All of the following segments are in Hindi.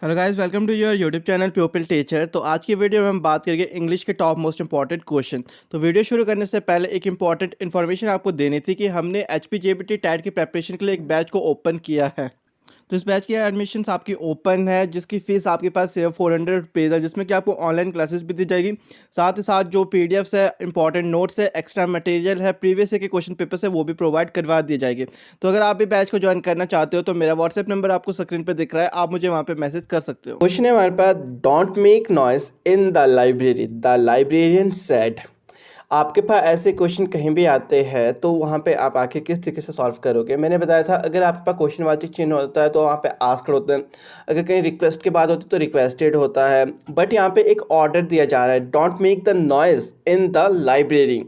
Hello guys, welcome to your YouTube channel pupil teacher. तो आज की वीडियो में हम बात करेंगे इंग्लिश के टॉप मोस्ट इंपॉर्टेंट क्वेश्चन। तो वीडियो शुरू करने से पहले एक इंपॉर्टेंट इन्फॉर्मेशन आपको देनी थी कि हमने एचपीजेबीटी टैट की प्रेपरेशन के लिए एक बैच को ओपन किया है। तो इस बैच की एडमिशन्स आपकी ओपन है, जिसकी फ़ीस आपके पास सिर्फ 400 रुपीज़ है, जिसमें कि आपको ऑनलाइन क्लासेस भी दी जाएगी। साथ ही साथ जो पीडीएफ्स है, इंपॉर्टेंट नोट्स है, एक्स्ट्रा मटेरियल है, प्रीवियस ईयर के क्वेश्चन पेपर्स है, वो भी प्रोवाइड करवा दिए जाएंगे। तो अगर आप भी बैच को ज्वाइन करना चाहते हो तो मेरा व्हाट्सएप नंबर आपको स्क्रीन पर दिख रहा है, आप मुझे वहाँ पर मैसेज कर सकते हो। क्वेश्चन है हमारे पास, don't make noise in the library, the librarian said. आपके पास ऐसे क्वेश्चन कहीं भी आते हैं तो वहाँ पे आप आखिर किस तरीके से सॉल्व करोगे। मैंने बताया था अगर आपके पास क्वेश्चन वाचक चिन्ह होता है तो वहाँ पे आस्क्ड होता है, अगर कहीं रिक्वेस्ट की बात होती है तो रिक्वेस्टेड होता है। बट यहाँ पे एक ऑर्डर दिया जा रहा है, don't make the noise in the library.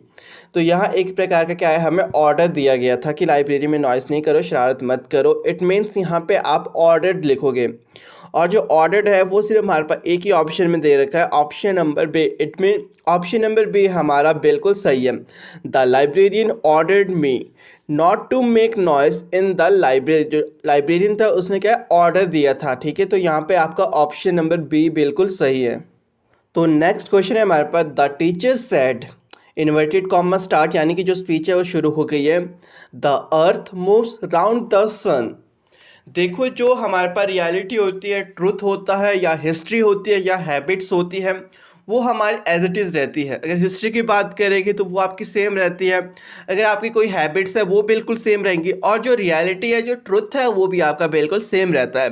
तो यहाँ एक प्रकार का क्या है, हमें ऑर्डर दिया गया था कि लाइब्रेरी में नॉइस नहीं करो, शरारत मत करो। इट मीन्स यहाँ पे आप ऑर्डर लिखोगे, और जो ऑर्डर है वो सिर्फ हमारे पास एक ही ऑप्शन में दे रखा है, option number B. It mean option number B हमारा बिल्कुल सही है। The librarian ordered me not to make noise in the library. जो लाइब्रेरियन था उसने क्या ऑर्डर दिया था, ठीक है। तो यहाँ पे आपका ऑप्शन नंबर बी बिल्कुल सही है। तो नेक्स्ट क्वेश्चन है हमारे पास, the teacher said, inverted comma start, यानी कि जो स्पीच है वो शुरू हो गई है। The earth moves round the sun. देखो, जो हमारे पास रियलिटी होती है, ट्रुथ होता है, या हिस्ट्री होती है, या हैबिट्स होती है, वो हमारी एज इट इज़ रहती है। अगर हिस्ट्री की बात करेंगे तो वो आपकी सेम रहती है, अगर आपकी कोई हैबिट्स है वो बिल्कुल सेम रहेंगी, और जो रियलिटी है, जो ट्रुथ है, वो भी आपका बिल्कुल सेम रहता है।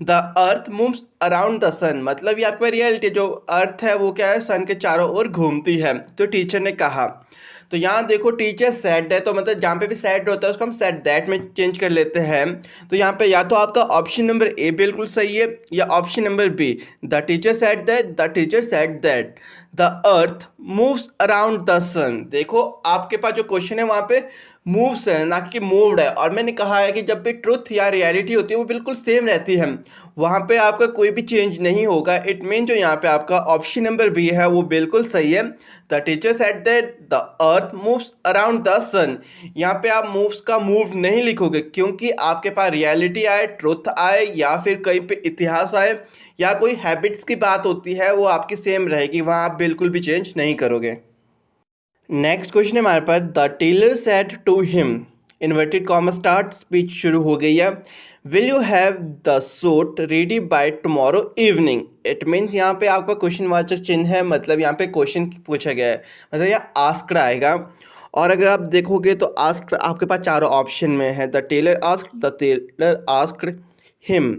The earth moves around the sun, मतलब ये आपका रियलिटी, जो अर्थ है वो क्या है, सन के चारों ओर घूमती है। तो टीचर ने कहा, तो यहाँ देखो टीचर सेड है, तो मतलब जहाँ पे भी सेड होता है उसको हम सेड दैट में चेंज कर लेते हैं। तो यहाँ पे या तो आपका ऑप्शन नंबर ए बिल्कुल सही है, या option number B, the teacher said that, the teacher said that the earth moves around the sun. देखो आपके पास जो क्वेश्चन है वहाँ पे मूव्स है, ना कि मूव्ड है। और मैंने कहा है कि जब भी ट्रुथ या रियलिटी होती है वो बिल्कुल सेम रहती है, वहाँ पे आपका कोई भी चेंज नहीं होगा। इट मीन जो यहाँ पे आपका ऑप्शन नंबर बी है वो बिल्कुल सही है। The teacher said that the earth moves around the sun. यहाँ पे आप मूव्स का मूव नहीं लिखोगे, क्योंकि आपके पास रियलिटी आए, ट्रुथ आए, या फिर कहीं पे इतिहास आए, या कोई हैबिट्स की बात होती है, वो आपकी सेम रहेगी, वहाँ आप बिल्कुल भी चेंज नहीं करोगे। नेक्स्ट क्वेश्चन है हमारे पास, the tailor said to him, inverted comma start, speech शुरू हो गई है। Will you have the suit ready by tomorrow evening. It means यहाँ पे आपका क्वेश्चन वाचक चिन्ह है, मतलब यहाँ पे क्वेश्चन पूछा गया है, मतलब यहाँ आस्क्ड आएगा। और अगर आप देखोगे तो आस्क्ड आपके पास चारों ऑप्शन में है, the tailor asked, the tailor asked him.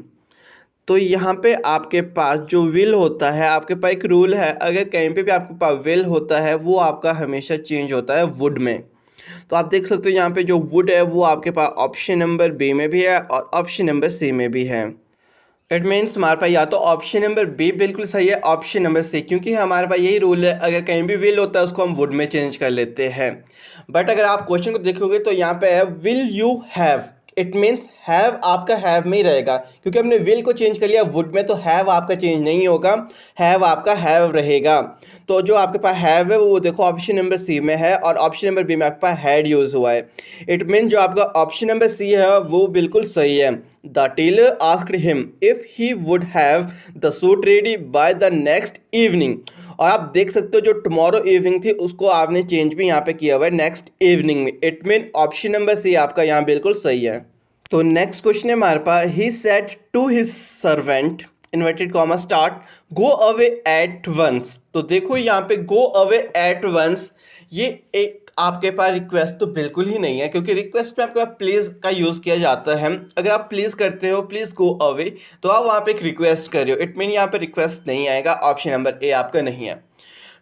तो यहाँ पे आपके पास जो विल होता है, आपके पास एक रूल है, अगर कहीं पे भी आपके पास विल होता है वो आपका हमेशा चेंज होता है वुड में। तो आप देख सकते हो यहाँ पे जो वुड है वो आपके पास ऑप्शन नंबर बी में भी है और ऑप्शन नंबर सी में भी है। इट मीन्स हमारे पास या तो ऑप्शन नंबर बी बिल्कुल सही है, ऑप्शन नंबर सी, क्योंकि हमारे पास यही रूल है, अगर कहीं भी विल होता है उसको हम वुड में चेंज कर लेते हैं। बट अगर आप क्वेश्चन को देखोगे तो यहाँ पे है will you have. It means have आपका हैव में ही रहेगा, क्योंकि हमने विल को चेंज कर लिया वुड में, तो हैव आपका चेंज नहीं होगा, हैव आपका हैव रहेगा। तो जो आपके पास हैव है वो देखो ऑप्शन नंबर सी में है, और ऑप्शन नंबर बी में आपके पास हैड यूज हुआ है। इट मीन जो आपका ऑप्शन नंबर सी है वो बिल्कुल सही है। The tailor asked him if he would have the suit ready by the next evening. और आप देख सकते हो जो टुमारो इवनिंग थी उसको आपने चेंज भी यहाँ पे किया हुआ है नेक्स्ट इवनिंग में। It mean option number C आपका यहाँ बिल्कुल सही है। तो नेक्स्ट क्वेश्चन है हमारे पास, he said to his servant, inverted comma start, go away at once. तो देखो यहाँ पे गो अवे एट वंस, ये एक आपके पास रिक्वेस्ट तो बिल्कुल ही नहीं है, क्योंकि रिक्वेस्ट में आपके पास प्लीज़ का यूज़ किया जाता है। अगर आप प्लीज़ करते हो, प्लीज़ गो अवे, तो आप वहाँ पे एक रिक्वेस्ट कर रहे हो। इट मीन यहाँ पे रिक्वेस्ट नहीं आएगा, ऑप्शन नंबर ए आपका नहीं है।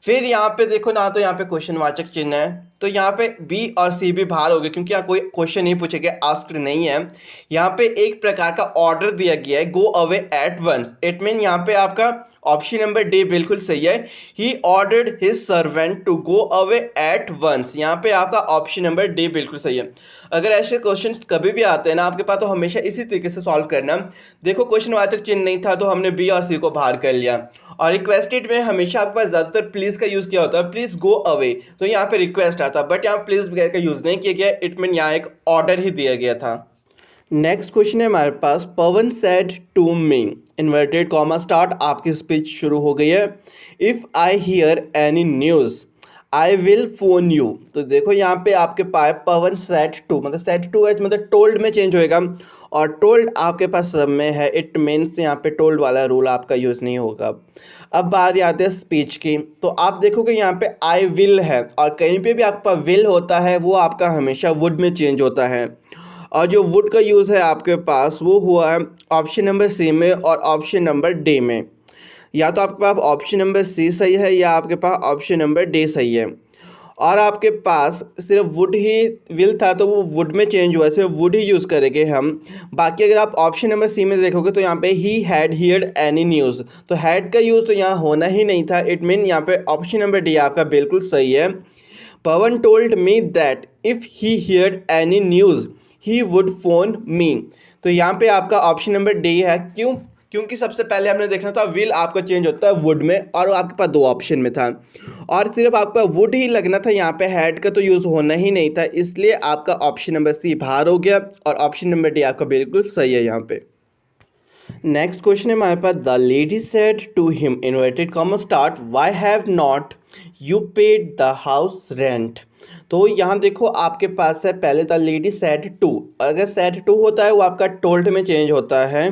फिर यहाँ पे देखो ना, तो यहाँ पे क्वेश्चन वाचक चिन्ह है, तो यहाँ पे बी और सी भी बाहर हो गए, क्योंकि यहाँ कोई क्वेश्चन नहीं पूछे गए, आस्क्ड नहीं है। यहाँ पे एक प्रकार का ऑर्डर दिया गया है, go away at once. It mean यहाँ पे आपका ऑप्शन नंबर डी बिल्कुल सही है, he ordered his servant to go away at once. यहाँ पे आपका ऑप्शन नंबर डी बिल्कुल सही है। अगर ऐसे क्वेश्चंस कभी भी आते हैं ना आपके पास, तो हमेशा इसी तरीके से सॉल्व करना। देखो क्वेश्चन वाचक चिन्ह नहीं था तो हमने बी और सी को बाहर कर लिया, और रिक्वेस्टेड में हमेशा आपके पास ज़्यादातर प्लीज़ का यूज़ किया होता है, प्लीज़ गो अवे, तो यहाँ पे रिक्वेस्ट आता, बट यहाँ प्लीज़ वगैरह का यूज़ नहीं किया गया। इट मीन यहाँ एक ऑर्डर ही दिया गया था। नेक्स्ट क्वेश्चन है हमारे पास, Pavan said to me, inverted comma start, आपकी स्पीच शुरू हो गई है। If I hear any news I will phone you. तो देखो यहाँ पे आपके पास पवन सेड टू, मतलब सेड टू है मतलब टोल्ड में चेंज होएगा, और टोल्ड आपके पास सब में है, इट मीन्स यहाँ पे टोल्ड वाला रूल आपका यूज़ नहीं होगा। अब बात आती है स्पीच की, तो आप देखोगे यहाँ पे आई विल है, और कहीं पे भी आपका विल होता है वो आपका हमेशा वुड में चेंज होता है, और जो वुड का यूज़ है आपके पास वो हुआ है ऑप्शन नंबर सी में और ऑप्शन नंबर डी में। या तो आपके पास ऑप्शन नंबर सी सही है या आपके पास ऑप्शन नंबर डी सही है। और आपके पास सिर्फ वुड ही विल था तो वो वुड में चेंज हुआ, सिर्फ वुड ही यूज़ करेंगे हम। बाकी अगर आप ऑप्शन नंबर सी में देखोगे तो यहाँ पे he had heard any news, तो हैड का यूज़ तो यहाँ होना ही नहीं था, इट मीन यहाँ पे ऑप्शन नंबर डी आपका बिल्कुल सही है। Pavan told me that if he heard any news he would phone me. तो यहाँ पे आपका ऑप्शन नंबर डी है। क्यों? क्योंकि सबसे पहले हमने देखना था विल आपका चेंज होता है वुड में, और आपके पास दो ऑप्शन में था, और सिर्फ आपका वुड ही लगना था, यहाँ पे हैड का तो यूज़ होना ही नहीं था, इसलिए आपका ऑप्शन नंबर सी बाहर हो गया, और ऑप्शन नंबर डी आपका बिल्कुल सही है यहाँ पे। नेक्स्ट क्वेश्चन है हमारे पास, the lady said to him, inverted comma start, why have not you paid the house rent. तो यहाँ देखो आपके पास है पहले द लेडी सेड टू, अगर सेड टू होता है वो आपका टोल्ड में चेंज होता है,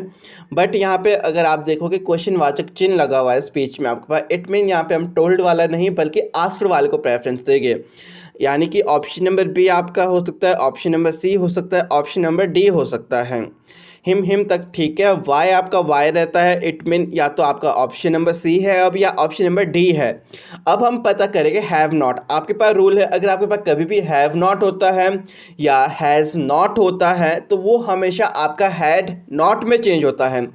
बट यहाँ पे अगर आप देखोगे क्वेश्चन वाचक चिन्ह लगा हुआ है स्पीच में आपके पास, इट मीन यहाँ पे हम टोल्ड वाला नहीं बल्कि आस्क्ड वाले को प्रेफरेंस देंगे, यानी कि ऑप्शन नंबर बी आपका हो सकता है, ऑप्शन नंबर सी हो सकता है, ऑप्शन नंबर डी हो सकता है। हिम तक ठीक है। वाई आपका वाई रहता है, इट मीन या तो आपका ऑप्शन नंबर सी है अब या ऑप्शन नंबर डी है। अब हम पता करेंगे हैव नॉट। आपके पास रूल है, अगर आपके पास कभी भी हैव नॉट होता है या हैज़ नॉट होता है तो वो हमेशा आपका हैड नॉट में चेंज होता है।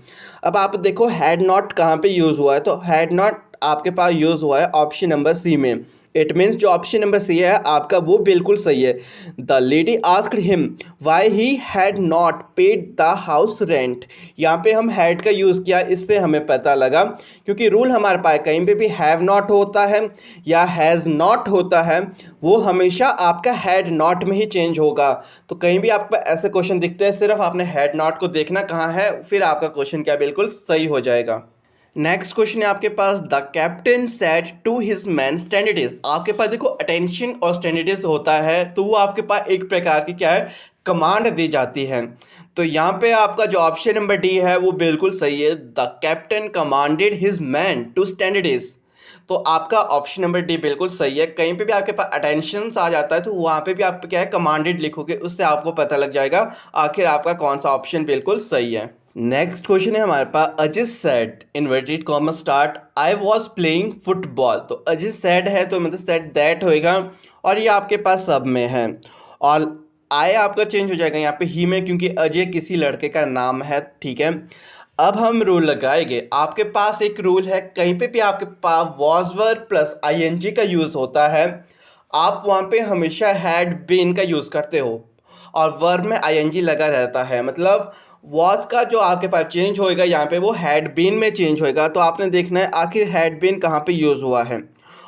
अब आप देखो हैड नॉट कहाँ पे यूज़ हुआ है, तो हैड नॉट आपके पास यूज़ हुआ है ऑप्शन नंबर सी में, इट मीन्स जो ऑप्शन नंबर सी है आपका वो बिल्कुल सही है। The lady asked him why he had not paid the house rent. यहाँ पे हम हैड का यूज़ किया, इससे हमें पता लगा क्योंकि रूल हमारे पास कहीं पे भी हैव नॉट होता है या हैज़ नॉट होता है वो हमेशा आपका हैड नॉट में ही चेंज होगा। तो कहीं भी आपको ऐसे क्वेश्चन दिखते हैं सिर्फ आपने हैड नॉट को देखना कहाँ है, फिर आपका क्वेश्चन क्या बिल्कुल सही हो जाएगा। नेक्स्ट क्वेश्चन है आपके पास, the captain said to his man stand at ease. आपके पास देखो अटेंशन और स्टैंडर्डिस होता है तो वो आपके पास एक प्रकार की क्या है कमांड दी जाती है। तो यहाँ पे आपका जो ऑप्शन नंबर डी है वो बिल्कुल सही है, the captain commanded his man to stand at ease. तो आपका ऑप्शन नंबर डी बिल्कुल सही है। कहीं पे भी आपके पास अटेंशन आ जाता है तो वहाँ पे भी आप क्या है कमांडेड लिखोगे, उससे आपको पता लग जाएगा आखिर आपका कौन सा ऑप्शन बिल्कुल सही है। नेक्स्ट क्वेश्चन है हमारे पास, Ajit said inverted comma start I was playing football. तो अजित सेड है तो मतलब सेड दैट होएगा, और ये आपके पास सब में है, और आई आपका चेंज हो जाएगा यहाँ पे ही में क्योंकि अजय किसी लड़के का नाम है। ठीक है, अब हम रूल लगाएंगे। आपके पास एक रूल है, कहीं पे भी आपके पास वॉज वर्ब प्लस आईएनजी का यूज़ होता है आप वहाँ पे हमेशा हैड बीन का यूज़ करते हो, और वर्ब में आईएनजी लगा रहता है, मतलब वॉज का जो आपके पास चेंज होएगा यहाँ पे वो हैड बीन में चेंज होएगा। तो आपने देखना है आखिर हैड बीन कहाँ पे यूज़ हुआ है,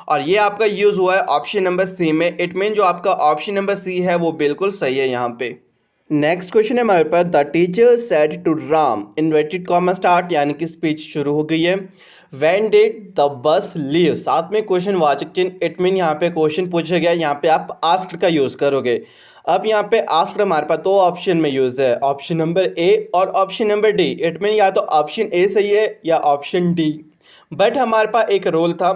और ये आपका यूज़ हुआ है ऑप्शन नंबर सी में, इट मीन जो आपका ऑप्शन नंबर सी है वो बिल्कुल सही है यहाँ पे। नेक्स्ट क्वेश्चन है हमारे पास, the teacher said to Ram inverted comma start, यानी कि स्पीच शुरू हो गई है। When did the bus leave, साथ में क्वेश्चन वाचक चिन्ह, इट मीन यहाँ पे क्वेश्चन पूछा गया, यहाँ पे आप आस्क्ड का यूज़ करोगे। अब यहाँ पे आस्क्ड हमारे पास दो ऑप्शन में यूज़ है, ऑप्शन नंबर ए और option number D, it mean या तो ऑप्शन ए सही है या ऑप्शन डी। बट हमारे पास एक रूल था,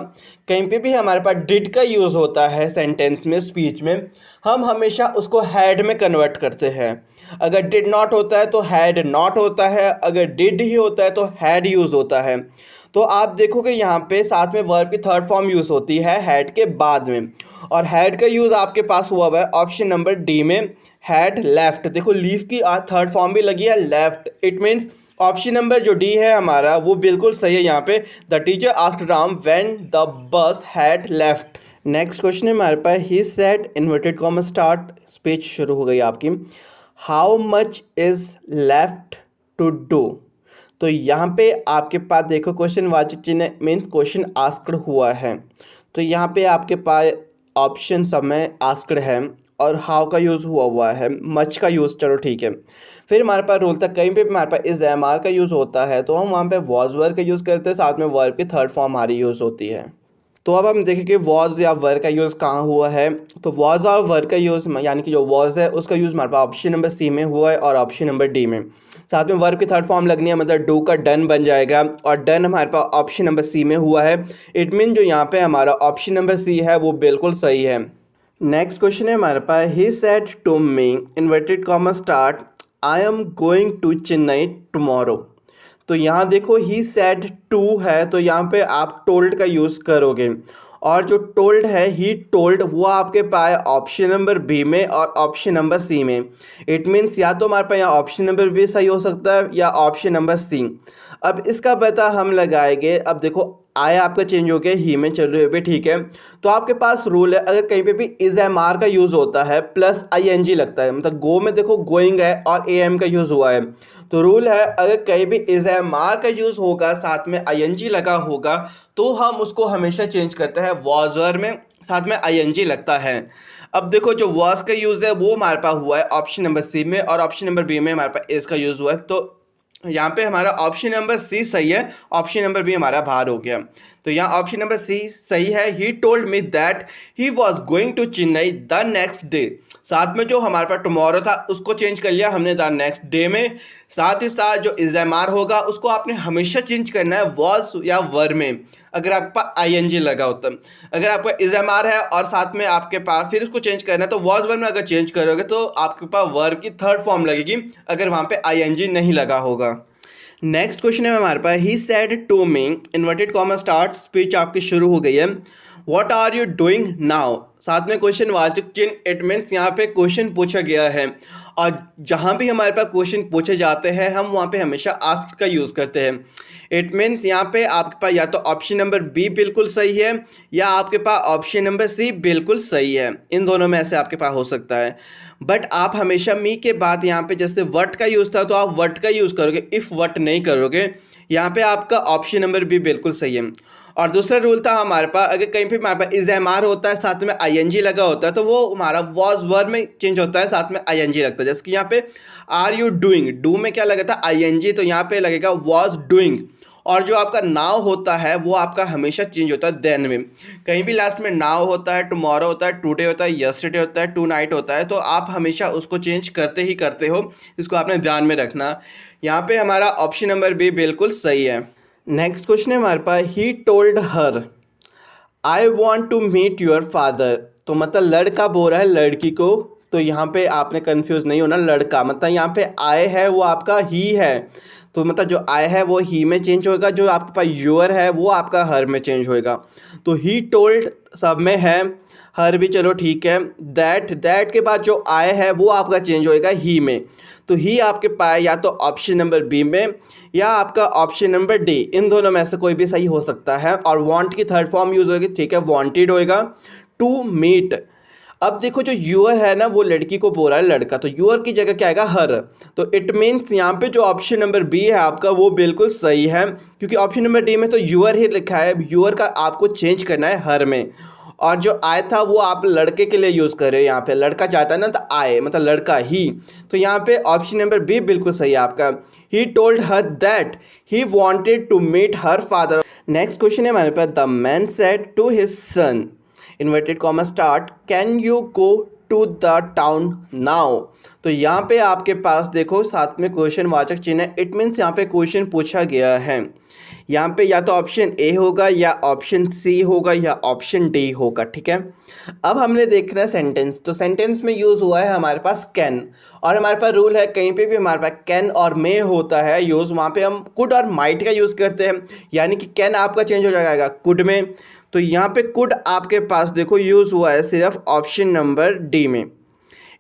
कहीं पे भी हमारे पास डिड का यूज़ होता है सेंटेंस में स्पीच में, हम हमेशा उसको हैड में कन्वर्ट करते हैं। अगर डिड नॉट होता है तो हैड नॉट होता है, अगर डिड ही होता है तो हैड यूज़ होता है। तो आप देखोगे यहाँ पे साथ में वर्ब की थर्ड फॉर्म यूज़ होती है हैड के बाद में, और हैड का यूज़ आपके पास हुआ है ऑप्शन नंबर डी में, हैड लेफ्ट। देखो लीव की थर्ड फॉर्म भी लगी है left, it means option number जो डी है हमारा वो बिल्कुल सही है यहाँ पे, the teacher asked Ram when the bus had left. Next question है हमारे पास, he said inverted comma start, speech शुरू हो गई आपकी, how much is left to do. तो यहाँ पे आपके पास देखो क्वेश्चन वाचक चिन्ह मीन्स क्वेश्चन आस्क्ड हुआ है, तो यहाँ पे आपके पास ऑप्शन सब में आस्क्ड है, और हाउ का यूज़ हुआ है, मच का यूज़ चलो ठीक है। फिर हमारे पास रूल था कहीं पे भी हमारे पास इस एम आर का यूज़ होता है तो हम वहाँ पे वॉज वर्ब का यूज़ करते हैं, साथ में वर्ब की थर्ड फॉर्म हमारी यूज़ होती है। तो अब हम देखें कि वॉज या वर्ब का यूज़ कहाँ हुआ है। तो वॉज और वर्ब का यूज़ यानी कि जो वॉज है उसका यूज़ हमारे पास ऑप्शन नंबर सी में हुआ है और ऑप्शन नंबर डी में। साथ में वर्ब की थर्ड फॉर्म लगनी है, मतलब डू का डन बन जाएगा और डन हमारे पास ऑप्शन नंबर सी में हुआ है। इट मीन जो यहाँ पे हमारा ऑप्शन नंबर सी है वो बिल्कुल सही है। नेक्स्ट क्वेश्चन है हमारे पास, he said to me inverted comma start I am going to Chennai tomorrow. तो यहाँ देखो ही सेड टू है तो यहाँ पे आप टोल्ड का यूज़ करोगे और जो टोल्ड है ही टोल्ड वो आपके पास ऑप्शन नंबर बी में और ऑप्शन नंबर सी में। इट मीन्स या तो हमारे पास यहाँ ऑप्शन नंबर बी सही हो सकता है या ऑप्शन नंबर सी। अब इसका पता हम लगाएंगे। अब देखो आय आपका चेंज हो गया ही में चल रहे हुए, ठीक है। तो आपके पास रूल है अगर कहीं पे भी इज एम आर का यूज़ होता है प्लस आई एन जी लगता है, मतलब गो में देखो गोइंग है और ए एम का यूज़ हुआ है, तो रूल है अगर कहीं भी इज एम आर का यूज़ होगा साथ में आई एन जी लगा होगा तो हम उसको हमेशा चेंज करते हैं वॉज वर्ब में, साथ में आई एन जी लगता है। अब देखो जो वॉज का यूज़ है वो हमारे पास हुआ है ऑप्शन नंबर सी में और ऑप्शन नंबर बी में हमारे पास इज का यूज़ हुआ है। तो यहाँ पे हमारा ऑप्शन नंबर सी सही है, ऑप्शन नंबर बी हमारा बाहर हो गया। तो यहाँ ऑप्शन नंबर सी सही है। He told me that he was going to Chennai the next day. साथ में जो हमारे पास टुमारो था उसको चेंज कर लिया हमने द नेक्स्ट डे में। साथ ही साथ जो इज एम आर होगा उसको आपने हमेशा चेंज करना है वॉज या वर में, अगर आपके पास आई एन जी लगा होता है। अगर आपका इज एम आर है और साथ में आपके पास फिर उसको चेंज करना है तो वॉज वर में अगर चेंज करोगे तो आपके पास वर्ब की थर्ड फॉर्म लगेगी अगर वहाँ पे आई एन जी नहीं लगा होगा। नेक्स्ट क्वेश्चन है हमारे पास, he said to me inverted comma start, speech आपकी शुरू हो गई है। What are you doing now, साथ में क्वेश्चन वाचक चिन्ह, इट मीन्स यहाँ पे क्वेश्चन पूछा गया है और जहाँ भी हमारे पास क्वेश्चन पूछे जाते हैं हम वहाँ पे हमेशा आस्क्ड का यूज़ करते हैं। इट मीन्स यहाँ पे आपके पास या तो ऑप्शन नंबर बी बिल्कुल सही है या आपके पास ऑप्शन नंबर सी बिल्कुल सही है, इन दोनों में से आपके पास हो सकता है। बट आप हमेशा मी के बाद यहाँ पे जैसे वट का यूज़ था तो आप वट का यूज़ करोगे, इफ़ वट नहीं करोगे। यहाँ पे आपका ऑप्शन नंबर बी बिल्कुल सही है। और दूसरा रूल था हमारे पास अगर कहीं पे हमारे पास इज एम आर होता है साथ में आई एन जी लगा होता है तो वो हमारा वॉज वर्ब में चेंज होता है, साथ में आई एन जी लगता है। जैसे कि यहाँ पे आर यू डूइंग, डू में क्या लगा था आई एन जी, तो यहाँ पे लगेगा वॉज डूइंग। और जो आपका नाउ होता है वो आपका हमेशा चेंज होता है देन में। कहीं भी लास्ट में नाउ होता है, टुमारो होता है, टुडे होता है, यस्टरडे होता है, टू नाइट होता है, तो आप हमेशा उसको चेंज करते ही करते हो, इसको आपने ध्यान में रखना। यहाँ पे हमारा ऑप्शन नंबर बी बिल्कुल सही है। नेक्स्ट क्वेश्चन है हमारे पास, he told her I want to meet your father. तो मतलब लड़का बोल रहा है लड़की को, तो यहाँ पे आपने कंफ्यूज नहीं होना, लड़का मतलब यहाँ पे आए है वो आपका ही है, तो मतलब जो आए है वो ही में चेंज होगा, जो आपके पास योर है वो आपका हर में चेंज होएगा। तो ही टोल्ड सब में है, हर भी चलो ठीक है। दैट के बाद जो आए है वो आपका चेंज होएगा ही में, तो ही आपके पास या तो ऑप्शन नंबर बी में या आपका ऑप्शन नंबर डी, इन दोनों में से कोई भी सही हो सकता है। और वांट की थर्ड फॉर्म यूज़ होगी, ठीक है, वांटेड होएगा। टू मीट, अब देखो जो यूअर है ना वो लड़की को बोल रहा है लड़का, तो यूअर की जगह क्या आएगा हर। तो इट मीन्स यहाँ पे जो ऑप्शन नंबर बी है आपका वो बिल्कुल सही है, क्योंकि ऑप्शन नंबर डी में तो यूअर ही लिखा है, यूअर का आपको चेंज करना है हर में। और जो आय था वो आप लड़के के लिए यूज़ कर रहे हो, यहाँ पे लड़का चाहता है ना तो आय मतलब लड़का ही, तो यहाँ पे ऑप्शन नंबर बी बिल्कुल सही है आपका। He told her that he wanted to meet her father. Next question है हमारे पास, the man said to his son inverted comma start can you go to the town now. तो यहाँ पे आपके पास देखो साथ में क्वेश्चन वाचक चिन्ह है, इट मीन्स यहाँ पे क्वेश्चन पूछा गया है। यहाँ पे या तो ऑप्शन ए होगा या ऑप्शन सी होगा या ऑप्शन डी होगा, ठीक है। अब हमने देखना है सेंटेंस, तो सेंटेंस में यूज़ हुआ है हमारे पास कैन, और हमारे पास रूल है कहीं पे भी हमारे पास कैन और मे होता है यूज़, वहाँ पे हम कुड और माइट का यूज़ करते हैं, यानी कि कैन आपका चेंज हो जाएगा कुड में। तो यहाँ पे कुड आपके पास देखो यूज़ हुआ है सिर्फ ऑप्शन नंबर डी में।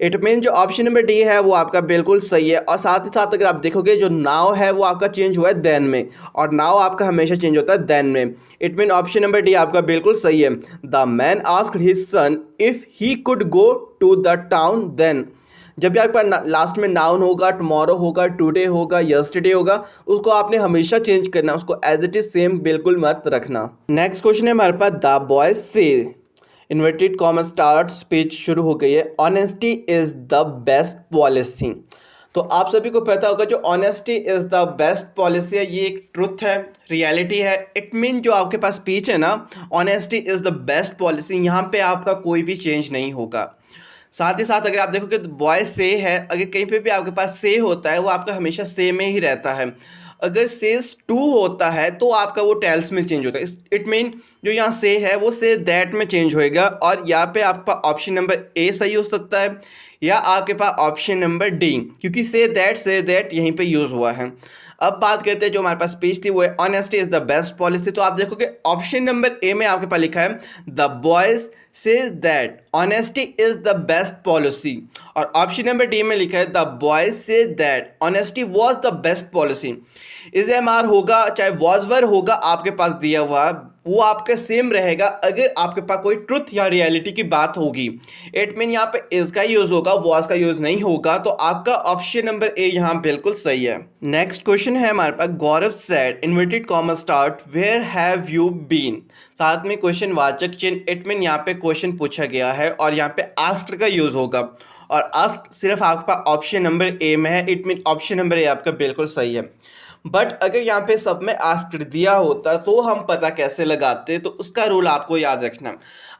इट मीन जो ऑप्शन नंबर डी है वो आपका बिल्कुल सही है। और साथ ही साथ अगर आप देखोगे जो नाउ है वो आपका चेंज हुआ है देन में, और नाउ आपका हमेशा चेंज होता है देन में। It mean option number D आपका बिल्कुल सही है। The man asked his son if he could go to the town then. जब भी आपका लास्ट में नाउन होगा, टुमारो होगा, टुडे होगा, यस्टरडे होगा, उसको आपने हमेशा चेंज करना, उसको एज इट इज सेम बिल्कुल मत रखना। नेक्स्ट क्वेश्चन है हमारे पास, द बॉय से इन्वर्टेड कॉमा स्टार्ट स्पीच शुरू हो गई है। Honesty is the best policy. तो आप सभी को पता होगा जो honesty is the best policy है, ये एक ट्रुथ है, रियलिटी है। इट मीन जो आपके पास स्पीच है ना, honesty is the best policy, यहाँ पे आपका कोई भी चेंज नहीं होगा। साथ ही साथ अगर आप देखोगे तो बॉय से है, अगर कहीं पे भी आपके पास से होता है वो आपका हमेशा से में ही रहता है। अगर सेज टू होता है तो आपका वो टेल्स में चेंज होता है। इट मीन जो यहाँ से है वो से दैट में चेंज होएगा। और यहाँ पे आपका ऑप्शन नंबर ए सही हो सकता है या आपके पास ऑप्शन नंबर डी, क्योंकि से दैट यहीं पे यूज़ हुआ है। अब बात करते हैं जो हमारे पास स्पीच थी वो है honesty is the best policy. तो आप देखोगे ऑप्शन नंबर ए में आपके पास लिखा है the boys say that honesty is the best policy, और ऑप्शन नंबर डी में लिखा है the boys say that honesty was the best policy. Is am are होगा चाहे वॉज वर होगा आपके पास दिया हुआ वो आपका सेम रहेगा अगर आपके पास कोई ट्रुथ या रियलिटी की बात होगी। इट मीन यहाँ पे इज का यूज होगा, वॉज का यूज नहीं होगा। तो आपका ऑप्शन नंबर ए यहाँ बिल्कुल सही है। नेक्स्ट क्वेश्चन है हमारे पास Gaurav said inverted comma start where have you been, साथ में क्वेश्चन वाचक चिन्ह। इट मीन यहाँ पे क्वेश्चन पूछा गया है और यहाँ पे आस्क्ड का यूज होगा, और आस्क्ड सिर्फ आपका ऑप्शन नंबर ए में है। इट मीन ऑप्शन नंबर ए आपका बिल्कुल सही है। बट अगर यहाँ पे सब में आस्क्ड दिया होता तो हम पता कैसे लगाते, तो उसका रूल आपको याद रखना।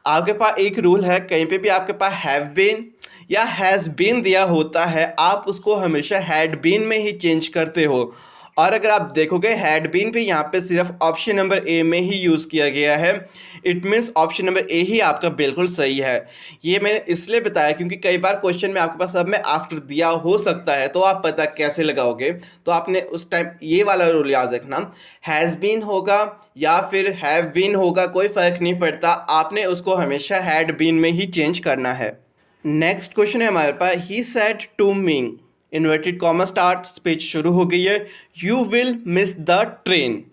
आपके पास एक रूल है, कहीं पे भी आपके पास हैव बीन या हैज़ बीन दिया होता है आप उसको हमेशा हैड बीन में ही चेंज करते हो। और अगर आप देखोगे हैड बीन भी यहाँ पे सिर्फ ऑप्शन नंबर ए में ही यूज़ किया गया है। It means option number A ही आपका बिल्कुल सही है। ये मैंने इसलिए बताया क्योंकि कई बार क्वेश्चन में आपके पास सब में आस्क्ड दिया हो सकता है, तो आप पता कैसे लगाओगे। तो आपने उस टाइम ये वाला रूल याद रखना, हैज़ बीन होगा या फिर हैव बीन होगा कोई फ़र्क नहीं पड़ता, आपने उसको हमेशा हैड बीन में ही चेंज करना है। नेक्स्ट क्वेश्चन है हमारे पास he said to me inverted comma start speech शुरू हो गई है you will miss the train.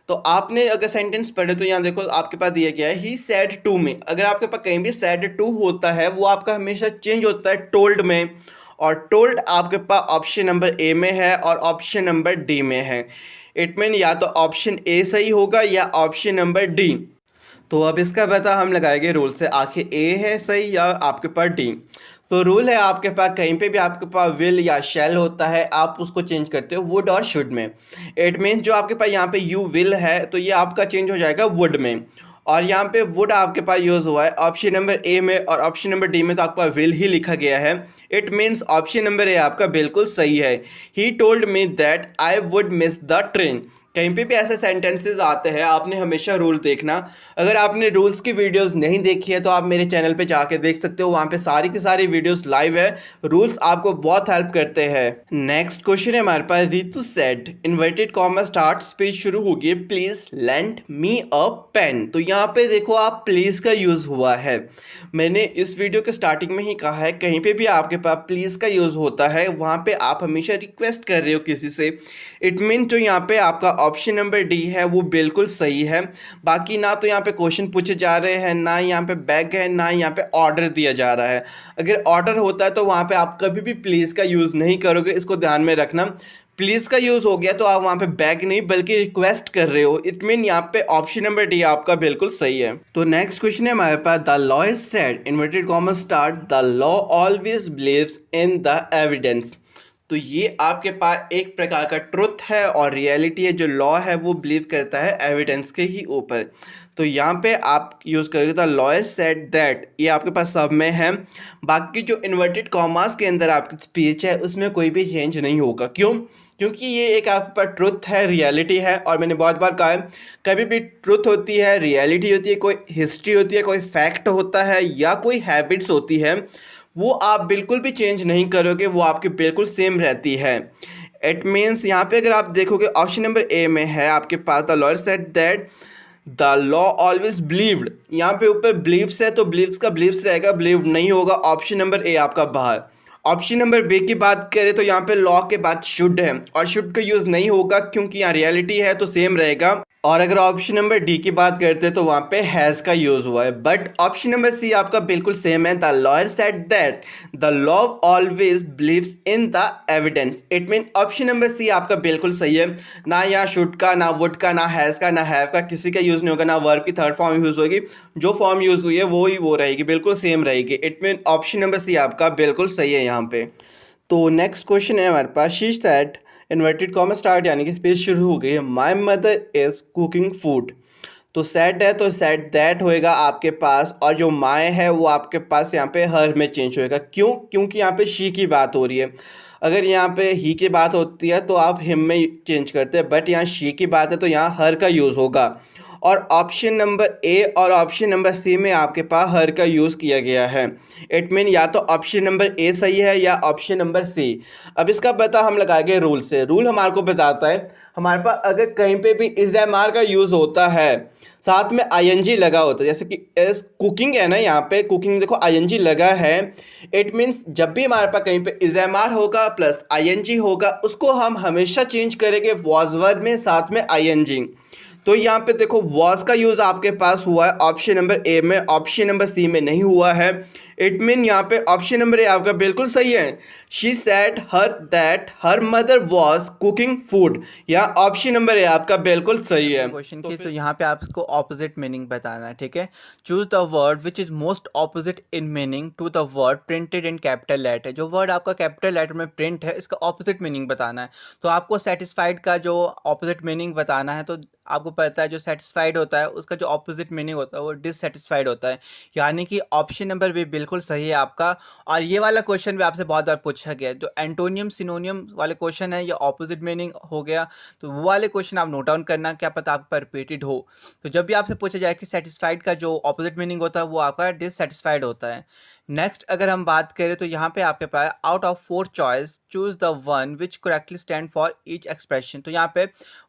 तो आपने अगर सेंटेंस पढ़े तो यहाँ देखो आपके पास दिया गया है ही सेड टू मी। अगर आपके पास कहीं भी सेड टू होता है वो आपका हमेशा चेंज होता है टोल्ड में, और टोल्ड आपके पास ऑप्शन नंबर ए में है और ऑप्शन नंबर डी में है। इट मीन या तो ऑप्शन ए सही होगा या ऑप्शन नंबर डी। तो अब इसका पता हम लगाएंगे रूल से, आखिर ए है सही या आपके पास डी। तो रूल है आपके पास कहीं पे भी आपके पास विल या शैल होता है आप उसको चेंज करते हो वुड और शुड में। इट मीन्स जो आपके पास यहाँ पे यू विल है तो ये आपका चेंज हो जाएगा वुड में, और यहाँ पे वुड आपके पास यूज़ हुआ है ऑप्शन नंबर ए में और ऑप्शन नंबर डी में तो आपका विल ही लिखा गया है। इट मीन्स ऑप्शन नंबर ए आपका बिल्कुल सही है। He told me that I would miss the train. कहीं पे भी ऐसे सेंटेंसेस आते हैं आपने हमेशा रूल देखना। अगर आपने रूल्स की वीडियोस नहीं देखी है तो आप मेरे चैनल पे जाके देख सकते हो, वहाँ पे सारी की सारी वीडियोस लाइव है। रूल्स आपको बहुत हेल्प करते हैं। नेक्स्ट क्वेश्चन है हमारे पास Ritu said inverted comma start speech शुरू होगी please lend me a pen. तो यहाँ पे देखो आप प्लीज का यूज हुआ है। मैंने इस वीडियो के स्टार्टिंग में ही कहा है कहीं पे भी आपके पास प्लीज का यूज होता है वहाँ पे आप हमेशा रिक्वेस्ट कर रहे हो किसी से। इट मीन जो यहाँ पे आपका ऑप्शन नंबर डी है वो बिल्कुल सही है। बाकी ना तो यहाँ पे क्वेश्चन पूछे जा रहे हैं, ना यहाँ पे बैग है, ना यहाँ पे ऑर्डर दिया जा रहा है। अगर ऑर्डर होता है तो वहाँ पे आप कभी भी प्लीज़ का यूज़ नहीं करोगे, इसको ध्यान में रखना। प्लीज़ का यूज़ हो गया तो आप वहाँ पे बैग नहीं बल्कि रिक्वेस्ट कर रहे हो। इट मीन यहाँ पे ऑप्शन नंबर डी आपका बिल्कुल सही है। तो नेक्स्ट क्वेश्चन है हमारे पास the lawyer said inverted comma start the law always believes in the evidence. तो ये आपके पास एक प्रकार का ट्रुथ है और रियलिटी है। जो लॉ है वो बिलीव करता है एविडेंस के ही ऊपर। तो यहाँ पे आप यूज़ करोगे द लॉयर सेड दैट, ये आपके पास सब में है। बाकी जो इन्वर्टेड कॉमास के अंदर आपकी स्पीच है उसमें कोई भी चेंज नहीं होगा। क्यों? क्योंकि ये एक आपके पास ट्रुथ है, रियलिटी है। और मैंने बहुत बार कहा है कभी भी ट्रुथ होती है, रियलिटी होती है, कोई हिस्ट्री होती है, कोई फैक्ट होता है या कोई हैबिट्स होती है, वो आप बिल्कुल भी चेंज नहीं करोगे, वो आपकी बिल्कुल सेम रहती है। इट मीन्स यहाँ पे अगर आप देखोगे ऑप्शन नंबर ए में है आपके पास the lawyer said that the law always believed. यहाँ पे ऊपर बिलीव्स है तो बिलीव्स का बिलीव्स रहेगा, बिलीव नहीं होगा। ऑप्शन नंबर ए आपका बाहर। ऑप्शन नंबर बी की बात करें तो यहाँ पे लॉ के बाद शुड है और शुड का यूज़ नहीं होगा क्योंकि यहाँ रियलिटी है तो सेम रहेगा। और अगर ऑप्शन नंबर डी की बात करते हैं तो वहाँ पे हैज़ का यूज़ हुआ है। बट ऑप्शन नंबर सी आपका बिल्कुल सेम है। The lawyer said that the law always believes in the evidence. It mean option number C आपका बिल्कुल सही है। ना यहाँ शुड का, ना वुड का, ना हैज़ का, ना हैव का, किसी का यूज़ नहीं होगा, ना वर्ब की थर्ड फॉर्म यूज़ होगी। जो फॉर्म यूज़ हुई है वो ही वो रहेगी, बिल्कुल सेम रहेगी। It mean option number C आपका बिल्कुल सही है यहाँ पे। तो नेक्स्ट क्वेश्चन है हमारे पास। She said inverted comma start यानी कि स्पेस शुरू हो गई है। My mother is cooking food. तो सेट है तो सेट दैट होएगा आपके पास, और जो माय है वो आपके पास यहाँ पे हर में चेंज होएगा। क्यों? क्योंकि यहाँ पे शी की बात हो रही है। अगर यहाँ पे ही की बात होती है तो आप हिम में चेंज करते हैं, बट यहाँ शी की बात है तो यहाँ हर का यूज़ होगा। और ऑप्शन नंबर ए और ऑप्शन नंबर सी में आपके पास हर का यूज़ किया गया है। इट मीन या तो ऑप्शन नंबर ए सही है या ऑप्शन नंबर सी। अब इसका पता हम लगाएंगे रूल से। रूल हमारे को बताता है, हमारे पास अगर कहीं पे भी इज एम आर का यूज़ होता है, साथ में आईएनजी लगा होता है, जैसे कि एस कुकिंग है ना, यहाँ पे कुकिंग देखो आईएनजी लगा है। इट मीन्स जब भी हमारे पास कहीं पे इज एम आर होगा प्लस आईएनजी होगा, उसको हम हमेशा चेंज करेंगे वॉज वर्ब में साथ में आईएनजी। तो यहाँ पे देखो वॉज का यूज़ आपके पास हुआ है ऑप्शन नंबर ए में, ऑप्शन नंबर सी में नहीं हुआ है। इट मीन यहाँ पे ऑप्शन नंबर ए आपका बिल्कुल सही है। She said her that her mother was cooking food. यहाँ ऑप्शन नंबर ए आपका बिल्कुल सही है। क्वेश्चन की तो यहाँ पे आपको ऑपोजिट मीनिंग बताना है, ठीक है। Choose the word which is most opposite in meaning to the word printed in capital letter. जो वर्ड आपका कैपिटल लेटर में प्रिंट है इसका ऑपोजिट मीनिंग बताना है। तो आपको सेटिस्फाइड का जो ऑपोजिट मीनिंग बताना है, तो आपको पता है जो सेटिस्फाइड होता है उसका जो ऑपोजिट मीनिंग होता है वो डिससेटिस्फाइड होता है। यानी कि ऑप्शन नंबर भी बिल्कुल सही है आपका। और ये वाला क्वेश्चन भी आपसे बहुत बार पूछा गया है। जो एंटोनियम सिनोनियम वाले क्वेश्चन है, ये ऑपोजिट मीनिंग हो गया, तो वो वाले क्वेश्चन आप नोट डाउन करना, क्या पता आप पर रिपीटेड हो। तो जब भी आपसे पूछा जाए कि सेटिस्फाइड का जो ऑपोजिट मीनिंग होता है वो आपका डिससेटिस्फाइड होता है। नेक्स्ट अगर हम बात करें तो यहाँ पे आपके पास out of 4 choice choose the one which correctly stand for each expression. तो यहाँ पे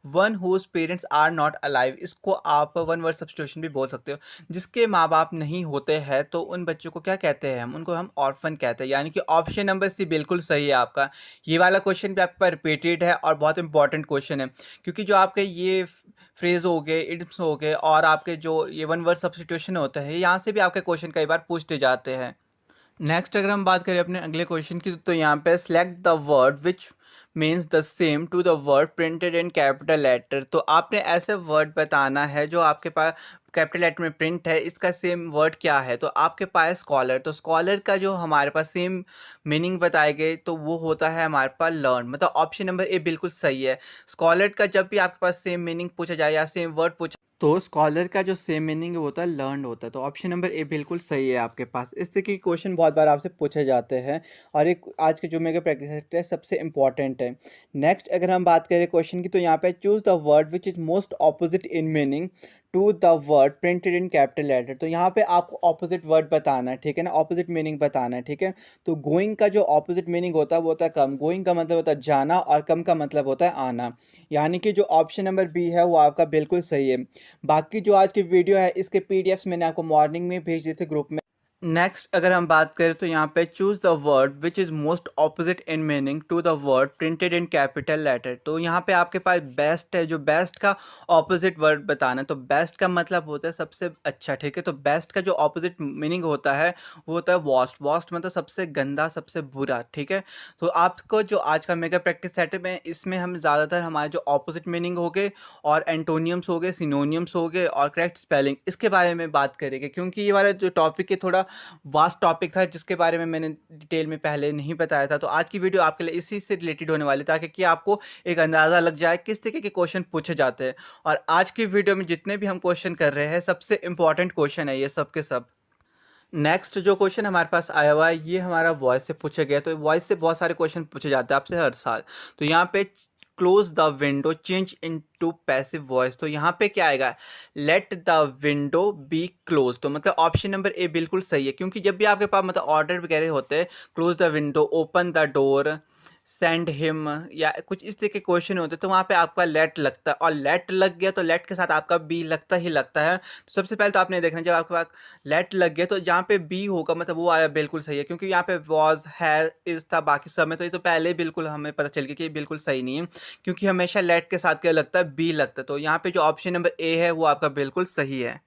one whose parents are not alive, इसको आप वन वर्ड सब्स्टिट्यूशन भी बोल सकते हो। जिसके माँ बाप नहीं होते हैं तो उन बच्चों को क्या कहते हैं, हम उनको हम ऑर्फन कहते हैं। यानी कि ऑप्शन नंबर सी बिल्कुल सही है आपका। ये वाला क्वेश्चन भी आपके पास रिपीटेड है और बहुत इंपॉर्टेंट क्वेश्चन है, क्योंकि जो आपके ये फ्रेज हो गए, इडियम्स हो गए और आपके जो ये वन वर्ड सब्स्टिट्यूशन होता है, यहाँ से भी आपके क्वेश्चन कई बार पूछते जाते हैं। नेक्स्ट अगर हम बात करें अपने अगले क्वेश्चन की, तो यहाँ पे select the word which means the same to the word printed in capital letter. तो आपने ऐसे वर्ड बताना है जो आपके पास कैपिटल लेटर में प्रिंट है, इसका सेम वर्ड क्या है। तो आपके पास स्कॉलर, तो स्कॉलर का जो हमारे पास सेम मीनिंग बताए गए तो वो होता है हमारे पास लर्न। मतलब ऑप्शन नंबर ए बिल्कुल सही है। स्कॉलर का जब भी आपके पास सेम मीनिंग पूछा जाए या सेम वर्ड पूछा, तो स्कॉलर का जो सेम मीनिंग होता है लर्न होता है। तो ऑप्शन नंबर ए बिल्कुल सही है आपके पास। इस तरह के क्वेश्चन बहुत बार आपसे पूछे जाते हैं और एक आज के जो मेगा प्रैक्टिस है सबसे इंपॉर्टेंट है। नेक्स्ट अगर हम बात करें क्वेश्चन की, तो यहाँ पे choose the word which is most opposite in meaning to the word printed in capital letter. तो यहाँ पे आपको ऑपोजिट वर्ड बताना है, ठीक है ना, ऑपोजिट मीनिंग बताना है, ठीक है। तो गोइंग का जो ऑपोजिट मीनिंग होता है वो होता है कम। गोइंग का मतलब होता है जाना और कम का मतलब होता है आना। यानी कि जो ऑप्शन नंबर बी है वो आपका बिल्कुल सही है। बाकी जो आज की वीडियो है इसके पीडीएफ्स मैंने आपको मॉर्निंग में भेज दिए थे ग्रुप में। नेक्स्ट अगर हम बात करें तो यहाँ पे choose the word which is most opposite in meaning to the word printed in capital letter. तो यहाँ पे आपके पास बेस्ट है, जो बेस्ट का ऑपोजिट वर्ड बताना है। तो बेस्ट का मतलब होता है सबसे अच्छा, ठीक है। तो बेस्ट का जो ऑपोजिट मीनिंग होता है वो होता है वॉस्ट। वॉस्ट मतलब सबसे गंदा, सबसे बुरा, ठीक है। तो आपको जो आज का मेगा प्रैक्टिस सेटअप है इसमें हम ज़्यादातर हमारे जो ऑपोजिट मीनिंग हो गए और एंटोनियम्स हो गए, सिनोनियम्स हो गए और करेक्ट स्पेलिंग, इसके बारे में बात करेंगे। क्योंकि ये वाला जो टॉपिक है थोड़ा वास्ट टॉपिक था जिसके बारे में मैंने डिटेल में पहले नहीं बताया था। तो आज की वीडियो आपके लिए इसी से रिलेटेड होने वाली, ताकि कि आपको एक अंदाज़ा लग जाए किस तरीके के क्वेश्चन पूछे जाते हैं। और आज की वीडियो में जितने भी हम क्वेश्चन कर रहे हैं सबसे इंपॉर्टेंट क्वेश्चन है ये सब के सब। नेक्स्ट जो क्वेश्चन हमारे पास आया हुआ है ये हमारा वॉइस से पूछा गया। तो वॉइस से बहुत सारे क्वेश्चन पूछे जाते हैं आपसे हर साल। तो यहाँ पे close the window change into passive voice. तो यहाँ पे क्या आएगा, let the window be close. तो मतलब ऑप्शन नंबर ए बिल्कुल सही है, क्योंकि जब भी आपके पास मतलब ऑर्डर वगैरह होते हैं, close the window, open the door, send him या कुछ इस तरह के क्वेश्चन होते हैं, तो वहाँ पे आपका लेट लगता है और लेट लग गया तो लेट के साथ आपका बी लगता ही लगता है। तो सबसे पहले तो आपने देखना, जब आपके पास लेट लग गया तो जहाँ पे बी होगा मतलब वो आया बिल्कुल सही है, क्योंकि यहाँ पे वॉज है इज था बाकी सब में, तो ये तो पहले ही बिल्कुल हमें पता चल गया कि ये बिल्कुल सही नहीं है, क्योंकि हमेशा लेट के साथ क्या लगता है, बी लगता है। तो यहाँ पे जो ऑप्शन नंबर ए है वो आपका बिल्कुल सही है।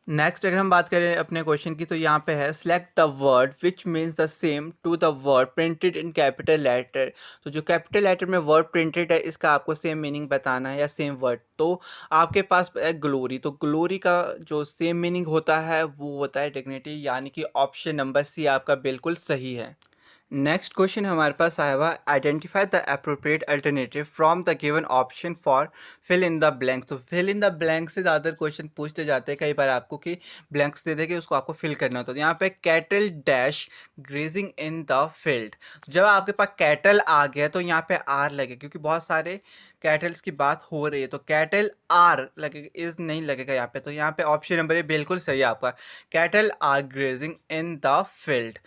नेक्स्ट अगर हम बात करें अपने क्वेश्चन की, तो यहाँ पे है select the word which means the same to the word printed in capital letter. तो जो कैपिटल लेटर में वर्ड प्रिंटेड है इसका आपको सेम मीनिंग बताना है या सेम वर्ड। तो आपके पास है ग्लोरी, तो ग्लोरी का जो सेम मीनिंग होता है वो होता है डिग्निटी, यानी कि ऑप्शन नंबर सी आपका बिल्कुल सही है। नेक्स्ट क्वेश्चन हमारे पास आया हुआ, identify the appropriate alternative from the given option for fill in the blanks. तो फिल इन द ब्लैंक से ज़्यादा क्वेश्चन पूछते जाते हैं कई बार आपको कि ब्लैंक्स दे देके उसको आपको फिल करना होता है। तो यहाँ पे cattle dash grazing in the field, जब आपके पास कैटल आ गया तो यहाँ पे आर लगे, क्योंकि बहुत सारे कैटल्स की बात हो रही है, तो कैटल आर लगेगा, इज नहीं लगेगा यहाँ पे। तो यहाँ पे ऑप्शन नंबर ए बिल्कुल सही है आपका, cattle are grazing in the field.